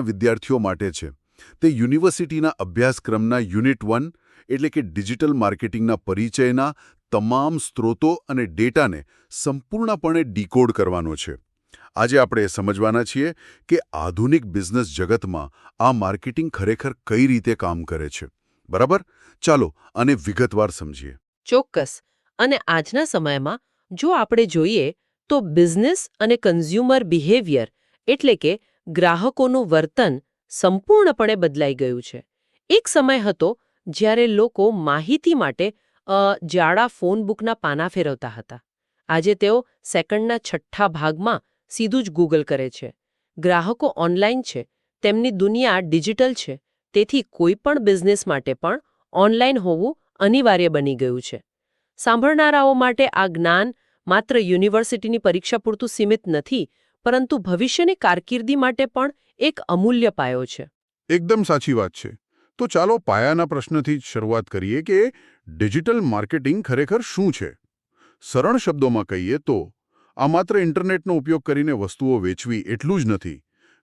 વિદ્યાર્થીઓ માટે છે. તે યુનિવર્સિટીના અભ્યાસક્રમના યુનિટ 1 એટલે કે ડિજિટલ માર્કેટિંગના પરિચયના તમામ સ્ત્રોતો અને ડેટાને સંપૂર્ણપણે ડીકોડ કરવાનો છે. આજે આપણે સમજવાના છીએ કે આધુનિક બિઝનેસ જગતમાં આ માર્કેટિંગ ખરેખર કઈ રીતે કામ કરે છે. બરાબર? ચાલો આને વિગતવાર સમજીએ. ચોક્કસ. અને આજના સમયમાં જો આપણે જોઈએ તો બિઝનેસ અને કન્ઝ્યુમર બિહેવિયર એટલે કે ગ્રાહકોનું વર્તન સંપૂર્ણપણે બદલાઈ ગયું છે. એક સમય હતો જ્યારે લોકો માહિતી માટે જાડા ફોન બુકના પાના ફેરવતા હતા. આજે તેઓ સેકન્ડના છઠ્ઠા ભાગમાં સીધું જ ગૂગલ કરે છે. ગ્રાહકો ઓનલાઈન છે, તેમની દુનિયા ડિજિટલ છે, તેથી કોઈ પણ બિઝનેસ માટે પણ ઓનલાઈન હોવું અનિવાર્ય બની ગયું છે. સાંભળનારાઓ માટે આ જ્ઞાન માત્ર યુનિવર્સિટીની પરીક્ષા પૂરતું સીમિત નથી, પરંતુ ભવિષ્યની કારકિર્દી માટે પણ એક અમૂલ્ય પાયો છે. એકદમ સાચી વાત છે. તો ચાલો પાયાના પ્રશ્નથી જ શરૂઆત કરીએ કે ડિજિટલ માર્કેટિંગ ખરેખર શું છે? સરળ શબ્દોમાં કહીએ તો આ માત્ર ઇન્ટરનેટનો ઉપયોગ કરીને વસ્તુઓ વેચવી એટલું જ નથી.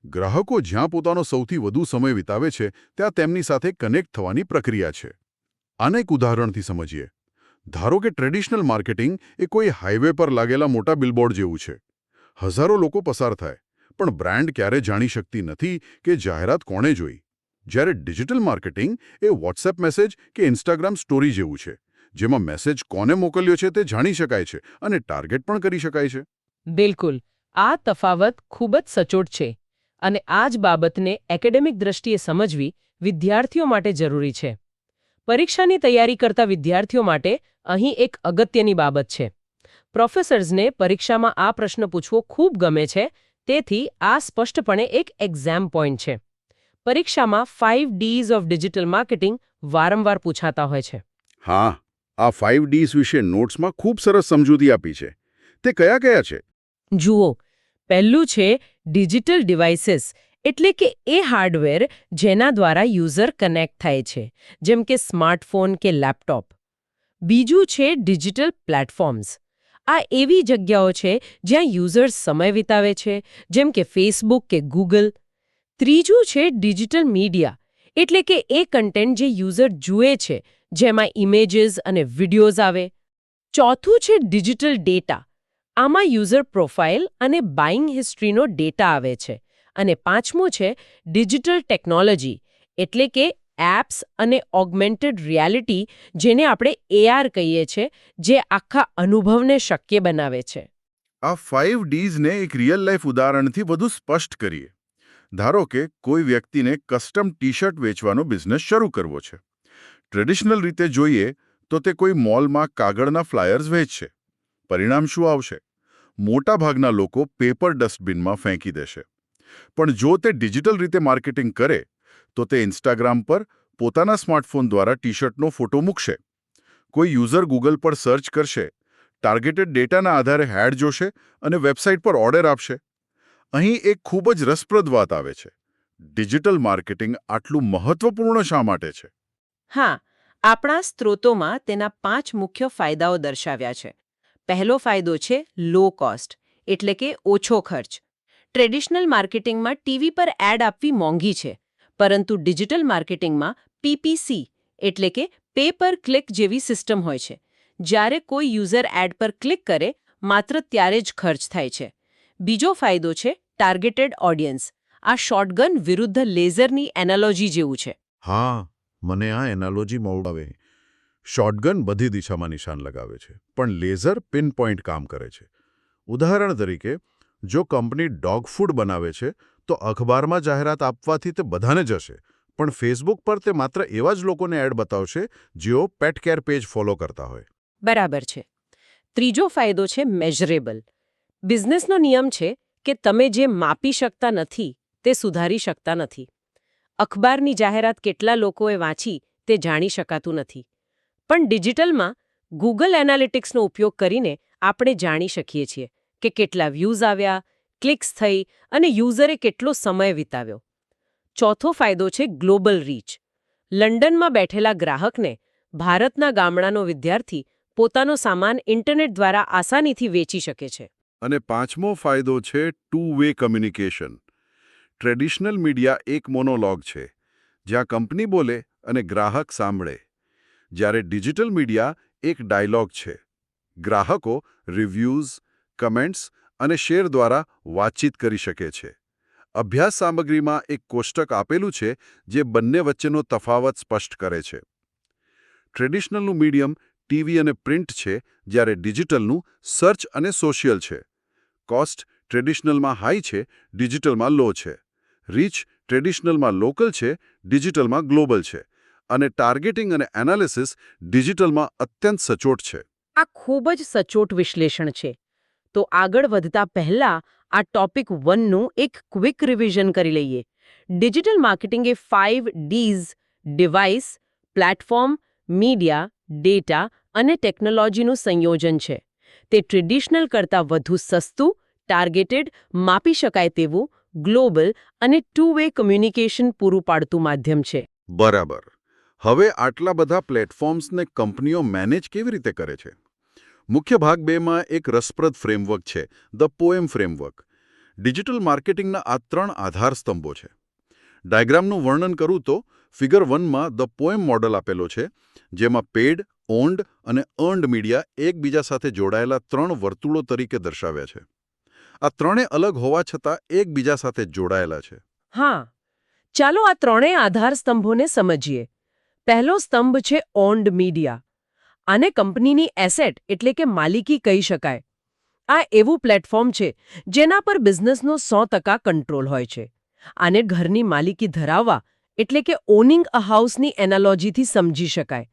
ગ્રાહકો જ્યાં પોતાનો સૌથી વધુ સમય વિતાવે છે ત્યાં તેમની સાથે કનેક્ટ થવાની પ્રક્રિયા છે. આને એક ઉદાહરણથી સમજીએ. ધારો કે ટ્રેડિશનલ માર્કેટિંગ એ કોઈ હાઈવે પર લાગેલા મોટા બિલબોર્ડ જેવું છે. હજારો લોકો પસાર થાય, પણ બ્રાન્ડ ક્યારે જાણી શકતી નથી કે જાહેરાત કોણે જોઈ. જ્યારે ડિજિટલ માર્કેટિંગ એ વોટ્સએપ મેસેજ કે ઇન્સ્ટાગ્રામ સ્ટોરી જેવું છે, જેમાં મેસેજ કોને મોકલ્યો છે તે જાણી શકાય છે અને ટાર્ગેટ પણ કરી શકાય છે. બિલકુલ. આ તફાવત ખૂબ જ સચોટ છે અને આ જ બાબતને એકેડેમિક દ્રષ્ટિએ સમજવી વિદ્યાર્થીઓ માટે જરૂરી છે. પરીક્ષાની તૈયારી કરતા વિદ્યાર્થીઓ માટે અહીં એક અગત્યની બાબત છે. પ્રોફેસર્સને પરીક્ષામાં આ પ્રશ્ન પૂછવો ખૂબ ગમે છે, તેથી આ સ્પષ્ટપણે એક એક્ઝામ પોઈન્ટ છે. પરીક્ષામાં 5 Ds ઓફ ડિજિટલ માર્કેટિંગ વારંવાર પૂછાતા હોય છે. હા, આ 5 Ds વિશે નોટ્સમાં ખૂબ સરસ સમજૂતી આપી છે. તે કયા કયા છે? જુઓ, પહેલું છે ડિજિટલ ડિવાઇસીસ, એટલે કે એ હાર્ડવેર જેના દ્વારા યુઝર કનેક્ટ થાય છે, જેમ કે સ્માર્ટફોન કે લેપટોપ. બીજું છે ડિજિટલ પ્લેટફોર્મ્સ. આ એવી જગ્યાઓ છે જ્યાં યુઝર્સ સમય વિતાવે છે, જેમ કે ફેસબુક કે ગૂગલ. ત્રીજું છે ડિજિટલ મીડિયા, એટલે કે એ કન્ટેન્ટ જે યુઝર જુએ છે, જેમાં ઇમેજીસ અને વિડીયોઝ આવે. ચોથું છે ડિજિટલ ડેટા. આમાં યુઝર પ્રોફાઇલ અને બાઇંગ હિસ્ટ્રીનો ડેટા આવે છે. અને પાંચમું છે ડિજિટલ ટેકનોલોજી, એટલે કે એપ્સ અને ઓગમેન્ટેડ રિયાલિટી, જેને આપણે AR કહીએ છીએ, જે આખા અનુભવને શક્ય બનાવે છે. આ 5 Dsને એક રિયલ લાઈફ ઉદાહરણથી વધુ સ્પષ્ટ કરીએ. ધારો કે કોઈ વ્યક્તિને કસ્ટમ ટી-શર્ટ વેચવાનો બિઝનેસ શરૂ કરવો છે. ટ્રેડિશનલ રીતે જોઈએ તો તે કોઈ મોલમાં કાગળના ફ્લાયર્સ વેચશે. પરિણામ શું આવશે? મોટાભાગના લોકો પેપર ડસ્ટબિનમાં ફેંકી દેશે. પણ જો તે ડિજિટલ રીતે માર્કેટિંગ કરે તો તે ઇન્સ્ટાગ્રામ પર પોતાના સ્માર્ટફોન દ્વારા ટી-શર્ટનો ફોટો મૂકશે. કોઈ યુઝર ગૂગલ પર સર્ચ કરશે, ટાર્ગેટેડ ડેટાના આધારે એડ જોશે અને વેબસાઇટ પર ઓર્ડર આપશે. અહીં એક ખૂબ જ રસપ્રદ વાત આવે છે. ડિજિટલ માર્કેટિંગ આટલું મહત્વપૂર્ણ શા માટે છે? હા, આપણા સ્ત્રોતોમાં તેના 5 મુખ્ય ફાયદાઓ દર્શાવ્યા છે. પહેલો ફાયદો છે લો કોસ્ટ, એટલે કે ઓછો ખર્ચ. ટ્રેડિશનલ માર્કેટિંગમાં ટીવી પર એડ આપવી મોંઘી છે, પરંતુ ડિજિટલ માર્કેટિંગમાં PPC એટલે કે પે પર ક્લિક જેવી સિસ્ટમ હોય છે. જ્યારે કોઈ યુઝર એડ પર ક્લિક કરે, માત્ર ત્યારે જ ખર્ચ થાય છે. બીજો ફાયદો છે ટાર્ગેટેડ ઓડિયન્સ. આ શોટગન વિરુદ્ધ લેઝરની એનાલોજી જેવું છે. હા, મને આ એનાલોજી મળે. શોટગન બધી દિશામાં નિશાન લગાવે છે, પણ લેઝર પિન પોઈન્ટ કામ કરે છે. ઉદાહરણ તરીકે, જો કંપની ડોગ ફૂડ બનાવે છે તો અખબારમાં જાહેરાત આપવાથી તે બધાને જશે, પણ ફેસબુક પર તે માત્ર એવા જ લોકોને એડ બતાવશે જેઓ પેટ કેર પેજ ફોલો કરતા હોય. બરાબર છે. ત્રીજો ફાયદો છે મેઝરેબલ. બિઝનેસનો નિયમ છે કે તમે જે માપી શકતા નથી તે સુધારી શકતા નથી. અખબારની જાહેરાત કેટલા લોકોએ વાંચી તે જાણી શકાતું નથી. પણ ડિજિટલમાં ગૂગલ એનાલિટિક્સનો ઉપયોગ કરીને આપણે જાણી શકીએ છીએ કે કેટલા વ્યૂઝ આવ્યા, ક્લિક્સ થઈ અને યુઝરે કેટલો સમય વિતાવ્યો. ચોથો ફાયદો છે ગ્લોબલ રીચ. લંડનમાં બેઠેલા ગ્રાહકને ભારતના ગામડાનો વિદ્યાર્થી પોતાનો સામાન ઇન્ટરનેટ દ્વારા આસાનીથી વેચી શકે છે. અને પાંચમો ફાયદો છે two way communication. Traditional media એક મોનોલોગ છે, જ્યાં કંપની બોલે અને ગ્રાહક સાંભળે. જ્યારે ડિજિટલ મીડિયા એક ડાયલોગ છે. ગ્રાહકો રિવ્યૂઝ, કમેન્ટ્સ અને શેર દ્વારા વાતચીત કરી શકે છે. અભ્યાસ સામગ્રીમાં એક કોષ્ટક આપેલું છે જે બંને વચ્ચેનો તફાવત સ્પષ્ટ કરે છે. ટ્રેડિશનલનું મીડિયમ ટીવી અને પ્રિન્ટ છે, જ્યારે ડિજિટલનું સર્ચ અને સોશિયલ છે. કોસ્ટ ટ્રેડિશનલમાં હાઈ છે, ડિજિટલમાં લો છે. રીચ ટ્રેડિશનલમાં લોકલ છે, ડિજિટલમાં ગ્લોબલ છે. અને ટાર્ગેટિંગ અને એનાલિસિસ ડિજિટલમાં અત્યંત સચોટ છે. આ ખૂબ જ સચોટ વિશ્લેષણ છે. તો આગળ વધતા પહેલા આ ટોપિક 1 નું એક ક્વિક રિવિઝન કરી લઈએ. ડિજિટલ માર્કેટિંગ એ 5 ડીઝ ડિવાઇસ, પ્લેટફોર્મ, મીડિયા, ડેટા અને ટેકનોલોજીનું સંયોજન છે. તે ટ્રેડિશનલ કરતાં વધુ સસ્તું, ટાર્ગેટેડ, માપી શકાય તેવું, ગ્લોબલ અને 2-વે કમ્યુનિકેશન પૂરું પાડતું માધ્યમ છે. બરાબર. હવે આટલા બધા પ્લેટફોર્મ્સને કંપનીઓ મેનેજ કેવી રીતે કરે છે? મુખ્ય ભાગ 2માં એક રસપ્રદ ફ્રેમવર્ક છે, ધ પોએમ ફ્રેમવર્ક. ડિજિટલ માર્કેટિંગના આ 3 આધારસ્તંભો છે. ડાયાગ્રામનું વર્ણન કરું તો ફિગર 1માં ધ પોએમ મોડલ આપેલો છે, જેમાં પેડ, ઓન્ડ અને અર્ન્ડ મીડિયા એકબીજા સાથે જોડાયેલા 3 વર્તુળો તરીકે દર્શાવ્યા છે. આ ત્રણે અલગ હોવા છતાં એકબીજા સાથે જોડાયેલા છે. હા, ચાલો આ ત્રણેય આધાર સ્તંભોને સમજીએ. પહેલો સ્તંભ છે ઓન્ડ મીડિયા. આને કંપનીની એસેટ એટલે કે માલિકી કહી શકાય. આ એવું પ્લેટફોર્મ છે જેના પર બિઝનેસનો 100% કંટ્રોલ હોય છે. આને ઘરની માલિકી ધરાવવા એટલે કે ઓનિંગ અ હાઉસની એનાલોજીથી સમજી શકાય.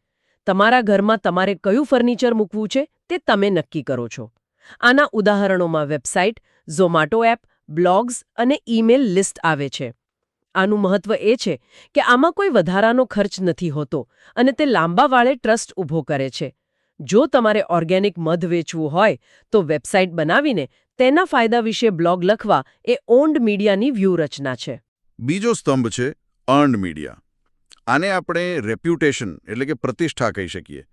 તમારા ઘરમાં તમારે કયું ફર્નિચર મૂકવું છે તે તમે નક્કી કરો છો. આના ઉદાહરણોમાં વેબસાઇટ, ઝોમાટો એપ, બ્લોગ્સ અને ઈમેલ લિસ્ટ આવે છે. આનું મહત્વ એ છે કે આમાં કોઈ વધારાનો ખર્ચ નથી હોતો અને તે લાંબા વાળે ટ્રસ્ટ ઊભો કરે છે. જો તમારે ઓર્ગેનિક મધ વેચવું હોય તો વેબસાઇટ બનાવીને તેના ફાયદા વિશે બ્લોગ લખવા એ ઓન્ડ મીડિયાની વ્યૂહરચના છે. બીજો સ્તંભ છે અર્ન્ડ મીડિયા. આને આપણે રેપ્યુટેશન એટલે કે પ્રતિષ્ઠા કહી શકીએ.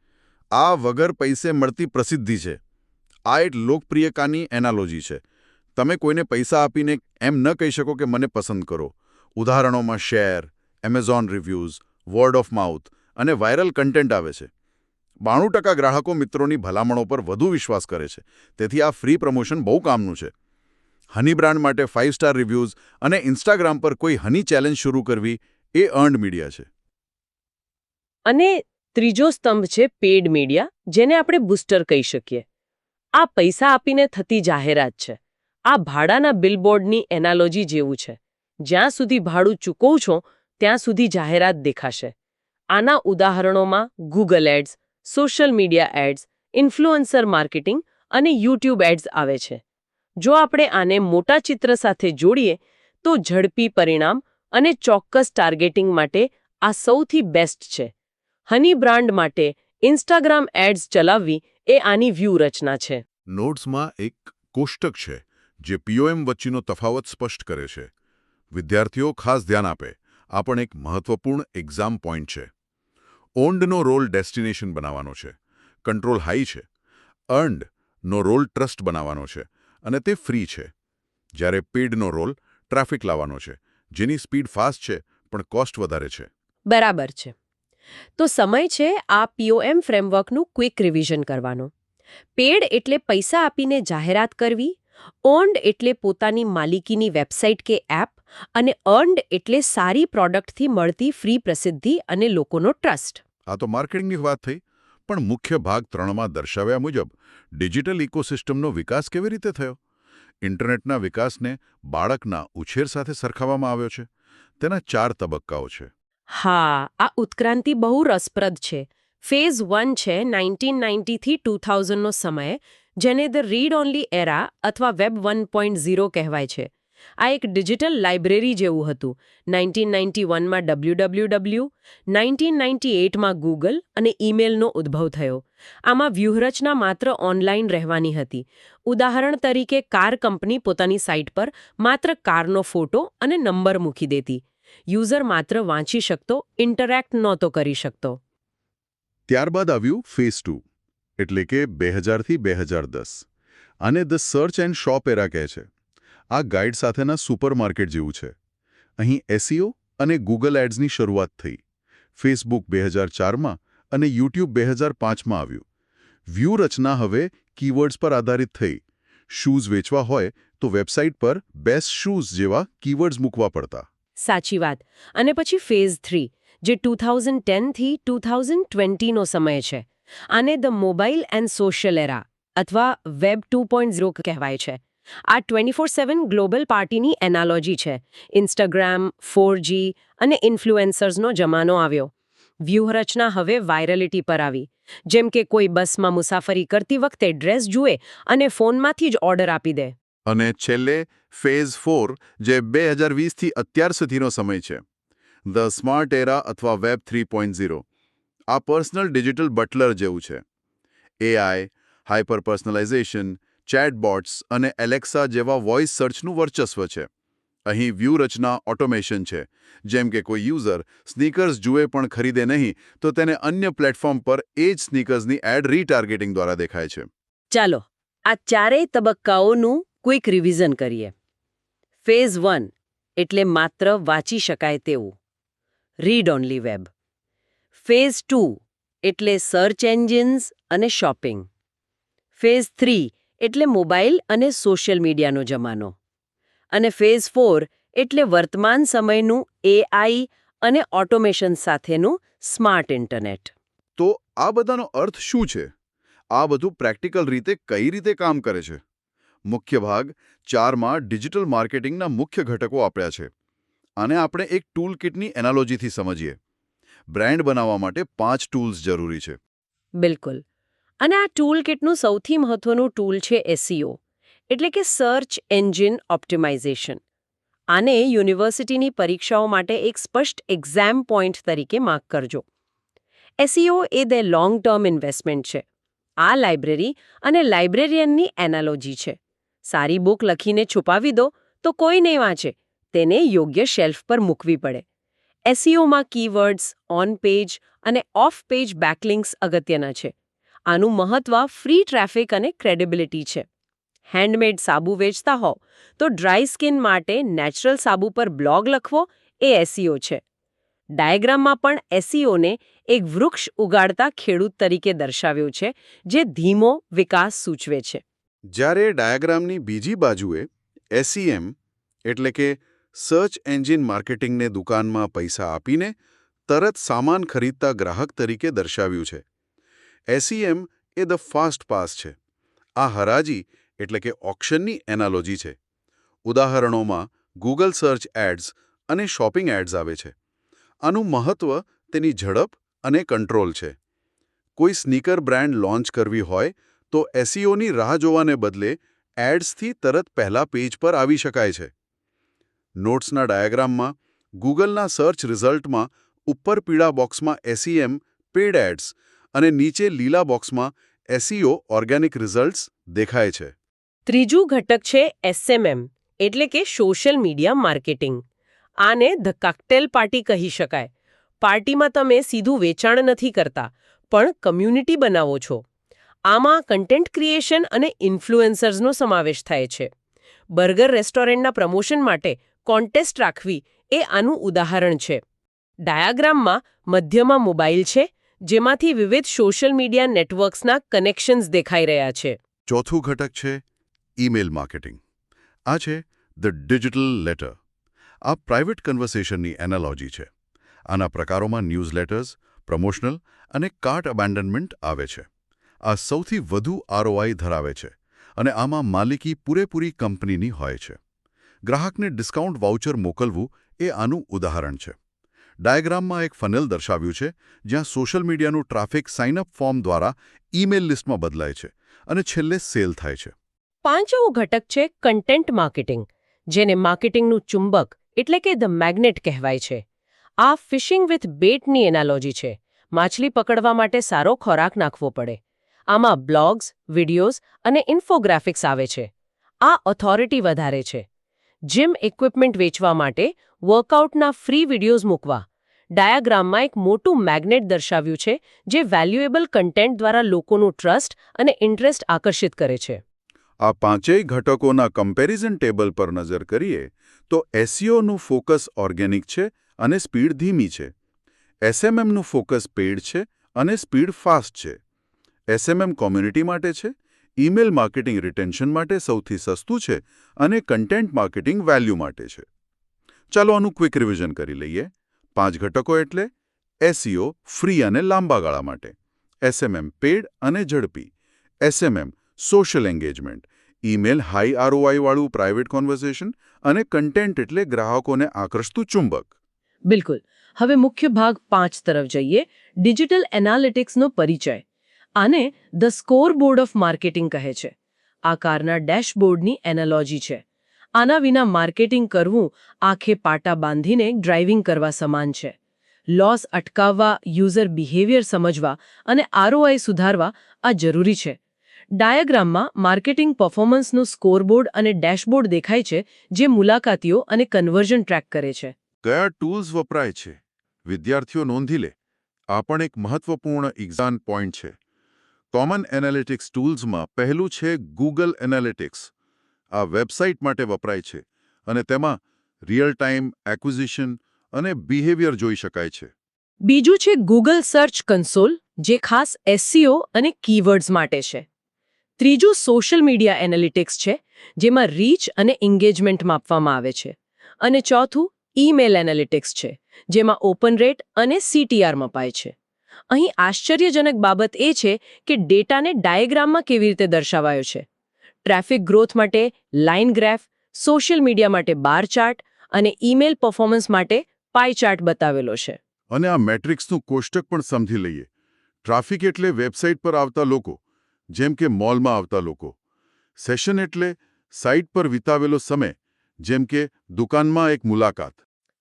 આ વગર પૈસે મળતી પ્રસિદ્ધિ છે. આ એક લોકપ્રિયતાની એનાલોજી છે. તમે કોઈને પૈસા આપીને એમ ન કહી શકો કે મને પસંદ કરો. ઉદાહરણોમાં share, Amazon reviews, word of mouth અને વાયરલ કન્ટેન્ટ આવે છે. 92% ગ્રાહકો મિત્રોની ભલામણો પર વધુ વિશ્વાસ કરે છે. તેથી આ ફ્રી પ્રમોશન બહુ કામનું છે. હની બ્રાન્ડ માટે 5 સ્ટાર રિવ્યૂઝ અને ઇન્સ્ટાગ્રામ પર કોઈ હની ચેલેન્જ શરૂ કરવી એ અર્ન્ડ મીડિયા છે. અને ત્રીજો સ્તંભ છે પેડ મીડિયા, જેને આપણે બૂસ્ટર કહી શકીએ. આ પૈસા આપીને થતી જાહેરાત છે. આ ભાડાના બિલબોર્ડની એનાલોજી જેવું છે. જ્યાં સુધી ભાડું ચૂકવો છો ત્યાં સુધી જાહેરાત દેખાશે. આના ઉદાહરણોમાં Google ads, social media ads, influencer marketing અને યુટ્યુબ એડ્સ આવે છે. જો આપણે આને મોટા ચિત્ર સાથે જોડીએ તો ઝડપી પરિણામ અને ચોક્કસ ટાર્ગેટિંગ માટે આ સૌથી બેસ્ટ છે. હની બ્રાન્ડ માટે ઇન્સ્ટાગ્રામ એડ્સ ચલાવવી એ આની વ્યૂહરચના છે. નોટ્સમાં એક કોષ્ટક છે જે પીઓએમ વચ્ચેનો તફાવત સ્પષ્ટ કરે છે. વિદ્યાર્થીઓ ખાસ ધ્યાન આપે. આ પણ એક મહત્વપૂર્ણ એક્ઝામ પોઈન્ટ છે. ઓન્ડનો રોલ ડેસ્ટિનેશન બનાવવાનો છે, કંટ્રોલ હાઈ છે. અર્ન્ડનો રોલ ટ્રસ્ટ બનાવવાનો છે અને તે ફ્રી છે. જ્યારે પેડનો રોલ ટ્રાફિક લાવવાનો છે, જેની સ્પીડ ફાસ્ટ છે પણ કોસ્ટ વધારે છે. બરાબર છે. તો સમય છે આ પીઓએમ ફ્રેમવર્કનું ક્વિક રિવિઝન કરવાનો. પેડ એટલે પૈસા આપીને જાહેરાત કરવી, ઓન્ડ એટલે પોતાની માલિકીની વેબસાઇટ કે એપ, અને અર્ન્ડ એટલે સારી પ્રોડક્ટથી મળતી ફ્રી પ્રસિદ્ધિ અને લોકોનો ટ્રસ્ટ. આ તો માર્કેટિંગની વાત થઈ, પણ મુખ્ય ભાગ 3માં દર્શાવ્યા મુજબ ડિજિટલ ઇકોસિસ્ટમનો વિકાસ કેવી રીતે થયો? ઇન્ટરનેટના વિકાસને બાળકના ઉછેર સાથે સરખાવવામાં આવ્યો છે. તેના 4 તબક્કાઓ છે. હા, આ ઉત્ક્રાંતિ બહુ રસપ્રદ છે. ફેઝ 1 છે 1990 થી 2000 નો સમય, જેને ધ રીડ ઓનલી એરા અથવા વેબ 1.0 કહેવાય છે. આ એક ડિજિટલ લાઇબ્રેરી જેવું હતું. 1991માં WWW, 1998માં ગૂગલ અને ઈમેલનો ઉદ્ભવ થયો. આમાં વ્યૂહરચના માત્ર ઓનલાઈન રહેવાની હતી. ઉદાહરણ તરીકે કાર કંપની પોતાની સાઇટ પર માત્ર કારનો ફોટો અને નંબર મૂકી દેતી. યુઝર માત્ર વાંચી શકતો, ઇન્ટરેક્ટ નહોતો કરી શકતો. ત્યારબાદ આવ્યું ફેઝ 2, એટલે કે 2000 થી 2010. આને ધ સર્ચ એન્ડ શોપ એરા કહે છે. આ ગાઈડ સાથેના સુપરમાર્કેટ જેવું છે. અહીં એસઈઓ અને ગૂગલ એડ્સની શરૂઆત થઈ. ફેસબુક 2004માં અને યુટ્યુબ 2005માં આવ્યું. વ્યૂહરચના હવે કીવર્ડ્સ પર આધારિત થઈ. શૂઝ વેચવા હોય તો વેબસાઇટ પર બેસ્ટ શૂઝ જેવા કીવર્ડ્સ મૂકવા પડતા. સાચી વાત. અને પછી ફેઝ 3 જે 2010 થી 2020 નો સમય છે. આને ધ મોબાઈલ એન્ડ સોશિયલ એરા અથવા વેબ 2.0 કહેવાય છે. આ 24/7 ગ્લોબલ પાર્ટીની એનાલોજી છે. ઇન્સ્ટાગ્રામ, 4G અને ઇન્ફ્લુએન્સર્સનો જમાનો આવ્યો. વ્યૂહરચના હવે વાયરલિટી પર આવી. જેમ કે કોઈ બસમાં મુસાફરી કરતી વખતે ડ્રેસ જુએ અને ફોનમાંથી જ ઓર્ડર આપી દે. અને છેલ્લે ફેઝ 4 જે 2020થી અત્યાર સુધીનો સમય છે. ધ સ્માર્ટ એરા અથવા વેબ 3.0. આ પર્સનલ ડિજિટલ બટલર જેવું છે. એઆઈ, હાઇપર પર્સનલાઇઝેશન, ચેટબોટ્સ અને એલેક્સા જેવા વોઇસ સર્ચનું વર્ચસ્વ છે. અહીં વ્યૂહરચના ઓટોમેશન છે. જેમ કે કોઈ યુઝર સ્નીકર્સ જુએ પણ ખરીદે નહીં તો તેને અન્ય પ્લેટફોર્મ પર એ જ સ્નીકર્સની એડ રીટાર્ગેટિંગ દ્વારા દેખાય છે. ચાલો આ ચારેય તબક્કાઓનું ક્વિક રિવિઝન કરીએ. ફેઝ 1 એટલે માત્ર વાંચી શકાય તેવું, રીડ ઓનલી વેબ. ફેઝ 2 એટલે સર્ચ એન્જિન્સ અને શોપિંગ. ફેઝ 3 એટલે મોબાઈલ અને સોશિયલ મીડિયાનો જમાનો. અને ફેઝ 4 એટલે વર્તમાન સમયનું એઆઈ અને ઓટોમેશન સાથેનું સ્માર્ટ ઇન્ટરનેટ. તો આ બધાનો અર્થ શું છે? આ બધું પ્રેક્ટિકલ રીતે કઈ રીતે કામ કરે છે? મુખ્ય ભાગ 4માં ડિજિટલ માર્કેટિંગના મુખ્ય ઘટકો આપ્યા છે. આને આપણે એક ટૂલ કિટની એનાલોજીથી સમજીએ. બ્રાન્ડ બનાવવા માટે 5 ટૂલ્સ જરૂરી છે. બિલકુલ. અને આ ટૂલ કિટનું સૌથી મહત્વનું ટૂલ છે એસઈઓ, એટલે કે સર્ચ એન્જિન ઓપ્ટિમાઇઝેશન. આને યુનિવર્સિટીની પરીક્ષાઓ માટે એક સ્પષ્ટ એક્ઝામ પોઈન્ટ તરીકે માર્ક કરજો. SEO A the long term investment છે. આ લાઇબ્રેરી અને લાઇબ્રેરિયનની એનાલોજી છે. સારી બુક લખીને છુપાવી દો તો કોઈ નહીં વાંચે. તેને યોગ્ય શેલ્ફ પર મૂકવી પડે. એસઈઓમાં કીવર્ડ્સ, ઓન પેજ અને ઓફ પેજ બેકલિંક્સ અગત્યના છે. આનું મહત્વ ફ્રી ટ્રાફિક અને ક્રેડિબિલિટી છે. હેન્ડમેડ સાબુ વેચતા હોવ તો ડ્રાય સ્કિન માટે નેચરલ સાબુ પર બ્લોગ લખવો એ એસઈઓ છે. ડાયાગ્રામમાં પણ એસઈઓને એક વૃક્ષ ઉગાડતા ખેડૂત તરીકે દર્શાવ્યું છે, જે ધીમો વિકાસ સૂચવે છે. જ્યારે ડાયાગ્રામની બીજી બાજુએ એસઈએમ એટલે કે સર્ચ એન્જિન માર્કેટિંગને દુકાનમાં પૈસા આપીને તરત સામાન ખરીદતા ગ્રાહક તરીકે દર્શાવ્યું છે. એસઈએમ એ ધ ફાસ્ટ પાસ છે. આ હરાજી એટલે કે ઓક્શનની એનાલોજી છે. ઉદાહરણોમાં ગૂગલ સર્ચ એડ્સ અને શોપિંગ એડ્સ આવે છે. આનું મહત્વ તેની ઝડપ અને કંટ્રોલ છે. કોઈ સ્નીકર બ્રાન્ડ લોન્ચ કરવી હોય તો એસઈઓની રાહ જોવાને બદલે એડ્સથી તરત પહેલા પેજ પર આવી શકાય છે. નોટ્સના ડાયાગ્રામમાં ગૂગલના સર્ચ રિઝલ્ટમાં ઉપર પીળા બોક્સમાં એસઈએમ પેડ એડ્સ અને નીચે લીલા બોક્સમાં એસઈઓ ઓર્ગેનિક રિઝલ્ટ્સ દેખાય છે. ત્રીજું ઘટક છે એસએમએમ એટલે કે સોશિયલ મીડિયા માર્કેટિંગ. આને ધ કોકટેલ પાર્ટી કહી શકાય. પાર્ટીમાં તમે સીધું વેચાણ નથી કરતા, પણ કમ્યુનિટી બનાવો છો. આમાં કન્ટેન્ટ ક્રિએશન અને ઇન્ફ્લુએન્સર્સનો સમાવેશ થાય છે. બર્ગર રેસ્ટોરન્ટના પ્રમોશન માટે કોન્ટેસ્ટ રાખવી એ આનું ઉદાહરણ છે. ડાયાગ્રામમાં મધ્યમાં મોબાઈલ છે, જેમાંથી વિવિધ સોશિયલ મીડિયા નેટવર્ક્સના કનેક્શન્સ દેખાઈ રહ્યા છે. ચોથું ઘટક છે ઈમેલ માર્કેટિંગ. આ છે ધ ડિજિટલ લેટર. આ પ્રાઇવેટ કન્વર્સેશનની એનાલોજી છે. આના પ્રકારોમાં ન્યૂઝલેટર્સ, પ્રમોશનલ અને કાર્ટ અબેન્ડનમેન્ટ આવે છે. આ સૌથી વધુ આરઓઆઈ ધરાવે છે અને આમાં માલિકી પૂરેપૂરી કંપનીની હોય છે. ગ્રાહકને ડિસ્કાઉન્ટ વાઉચર મોકલવું એ આનું ઉદાહરણ છે. ડાયાગ્રામમાં એક ફનેલ દર્શાવ્યું છે, જ્યાં સોશિયલ મીડિયાનું ટ્રાફિક સાઇનઅપ ફોર્મ દ્વારા ઈમેલ લિસ્ટમાં બદલાય છે અને છેલ્લે સેલ થાય છે. પાંચમો ઘટક છે કન્ટેન્ટ માર્કેટિંગ, જેને માર્કેટિંગનું ચુંબક એટલે કે ધ મેગ્નેટ કહેવાય છે. આ ફિશિંગ વિથ બેટની એનાલોજી છે. માછલી પકડવા માટે સારો ખોરાક નાખવો પડે. આમાં બ્લોગ્સ, વિડિયોઝ અને ઇન્ફોગ્રાફિક્સ આવે છે. આ ઓથોરિટી વધારે છે. જીમ ઇક્વિપમેન્ટ વેચવા માટે વર્કઆઉટના ફ્રી વિડિયોઝ મૂકવા. ડાયાગ્રામમાં એક મોટું મેગ્નેટ દર્શાવ્યું છે, જે વેલ્યુએબલ કન્ટેન્ટ દ્વારા લોકોનું ટ્રસ્ટ અને ઇન્ટરેસ્ટ આકર્ષિત કરે છે. આ પાંચેય ઘટકોના કમ્પેરિઝન ટેબલ પર નજર કરીએ તો એસઈઓનું ફોકસ ઓર્ગેનિક છે અને સ્પીડ ધીમી છે. એસએમએમનું ફોકસ પેઇડ છે અને સ્પીડ ફાસ્ટ છે. એસએમએમ કોમ્યુનિટી માટે છે, ઈમેલ માર્કેટિંગ રિટેન્શન માટે સૌથી સસ્તું છે અને કન્ટેન્ટ માર્કેટિંગ વેલ્યુ માટે છે. ચાલો આનું ક્વિક રિવિઝન કરી લઈએ. 5 ઘટકો એટલે એસઈઓ ફ્રી અને લાંબા ગાળા માટે, એસએમએમ પેઇડ અને ઝડપી, SMM social engagement, email high ROI વાળું પ્રાઇવેટ કોન્વર્સેશન અને કન્ટેન્ટ એટલે ગ્રાહકોને આકર્ષતું ચુંબક. બિલકુલ. હવે મુખ્ય ભાગ 5 તરફ જઈએ. ડિજિટલ એનાલિટિક્સનો પરિચય. આને ધ સ્કોરબોર્ડ ઓફ માર્કેટિંગ કહે છે. આ કારના ડેશબોર્ડની એનાલોજી છે. આના વિના માર્કેટિંગ કરવું આંખે પાટા બાંધીને ડ્રાઇવિંગ કરવા સમાન છે. લોસ અટકાવવા, યુઝર બિહેવિયર સમજવા અને આરઓઆઈ સુધારવા આ જરૂરી છે. ડાયાગ્રામમાં માર્કેટિંગ પરફોર્મન્સનું સ્કોરબોર્ડ અને ડેશબોર્ડ દેખાય છે, જે મુલાકાતીઓ અને કન્વર્ઝન ટ્રેક કરે છે. કયા ટૂલ્સ વપરાય છે? વિદ્યાર્થીઓ નોંધી લે. આ પણ એક મહત્વપૂર્ણ એક્ઝામ પોઈન્ટ છે. કોમન એનાલિટિક્સ ટૂલ્સમાં પહેલું છે ગૂગલ એનાલિટિક્સ. આ વેબસાઇટ માટે વપરાય છે અને તેમાં રિયલ ટાઈમ એક્વિઝિશન અને બિહેવિયર જોઈ શકાય છે. બીજું છે ગૂગલ સર્ચ કન્સોલ, જે ખાસ એસઈઓ અને કીવર્ડ્સ માટે છે. ત્રીજું સોશિયલ મીડિયા એનાલિટિક્સ છે, જેમાં રીચ અને એન્ગેજમેન્ટ માપવામાં આવે છે. અને ચોથું ઈમેલ એનાલિટિક્સ છે, જેમાં ઓપન રેટ અને સીટીઆર મપાય છે. અહીં આશ્ચર્યજનક બાબત એ છે કે ડેટાને ડાયાગ્રામમાં કેવી રીતે દર્શાવાયો છે. ટ્રાફિક ગ્રોથ માટે લાઇન ગ્રાફ, સોશિયલ મીડિયા માટે બાર ચાર્ટ અને ઈમેલ પરફોર્મન્સ માટે પાઈ ચાર્ટ બતાવેલો છે. અને આ મેટ્રિક્સનું કોષ્ટક પણ સમજી લઈએ. ટ્રાફિક એટલે વેબસાઇટ પર આવતા લોકો, જેમ કે મોલમાં આવતા લોકો. સેશન એટલે સાઇટ પર વિતાવેલો સમય, જેમ કે દુકાનમાં એક મુલાકાત.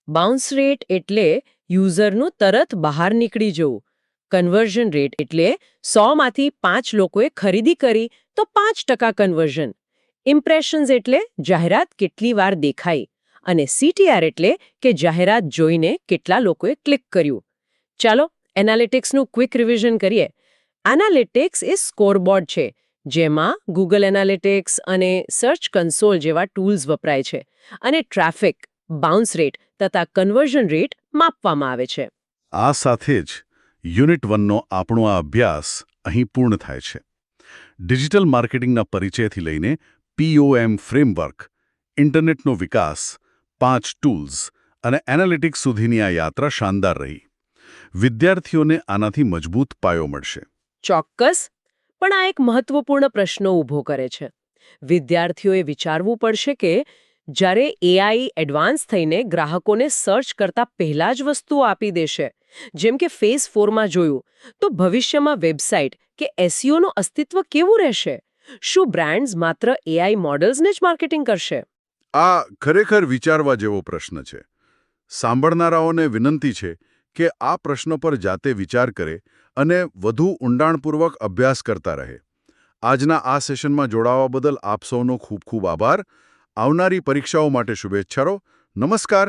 બાઉન્સ રેટ એટલે યુઝરનું તરત બહાર નીકળી જવું. કન્વર્ઝન રેટ એટલે 100માંથી 5 લોકોએ ખરીદી કરી તો 5% કન્વર્ઝન. ઇમ્પ્રેશન્સ એટલે જાહેરાત કેટલી વાર દેખાઈ. અને સીટીઆર એટલે કે જાહેરાત જોઈને કેટલા લોકોએ ક્લિક કર્યું. ચાલો એનાલિટિક્સનું ક્વિક રિવિઝન કરીએ. એનાલિટિક્સ એ સ્કોરબોર્ડ છે, જેમાં ગૂગલ એનાલિટિક્સ અને સર્ચ કન્સોલ જેવા ટૂલ્સ વપરાય છે અને ટ્રાફિક, બાઉન્સ રેટ તથા કન્વર્ઝન રેટ માપવામાં આવે છે. આ સાથે જ યુનિટ 1નો આપણો આ અભ્યાસ અહીં પૂર્ણ થાય છે. ડિજિટલ માર્કેટિંગના પરિચયથી લઈને POM ફ્રેમવર્ક, ઇન્ટરનેટનો વિકાસ, 5 ટૂલ્સ અને એનાલિટિક્સ સુધીની આ યાત્રા શાનદાર રહી. વિદ્યાર્થીઓને આનાથી મજબૂત પાયો મળશે. ચોક્કસ. પણ આ એક મહત્વપૂર્ણ પ્રશ્ન ઊભો કરે છે. વિદ્યાર્થીઓએ વિચારવું પડશે કે જ્યારે એઆઈ એડવાન્સ થઈને ગ્રાહકોને સર્ચ કરતા પહેલા જ વસ્તુઓ આપી દેશે, જેમ કે ફેઝ 4માં જોયું, તો ભવિષ્યમાં વેબસાઇટ કે એસઈઓનું અસ્તિત્વ કેવું રહેશે? શું બ્રાન્ડ્સ માત્ર એઆઈ મોડલ્સને જ માર્કેટિંગ કરશે? આ ખરેખર વિચારવા જેવો પ્રશ્ન છે. સાંભળનારાઓને વિનંતી છે કે આ પ્રશ્ન પર જાતે વિચાર કરે અને વધુ ઊંડાણપૂર્વક અભ્યાસ કરતા રહે. આજના આ સેશનમાં જોડાવા બદલ આપ સૌનો ખૂબ ખૂબ આભાર. આવનારી પરીક્ષાઓ માટે શુભેચ્છાઓ. નમસ્કાર.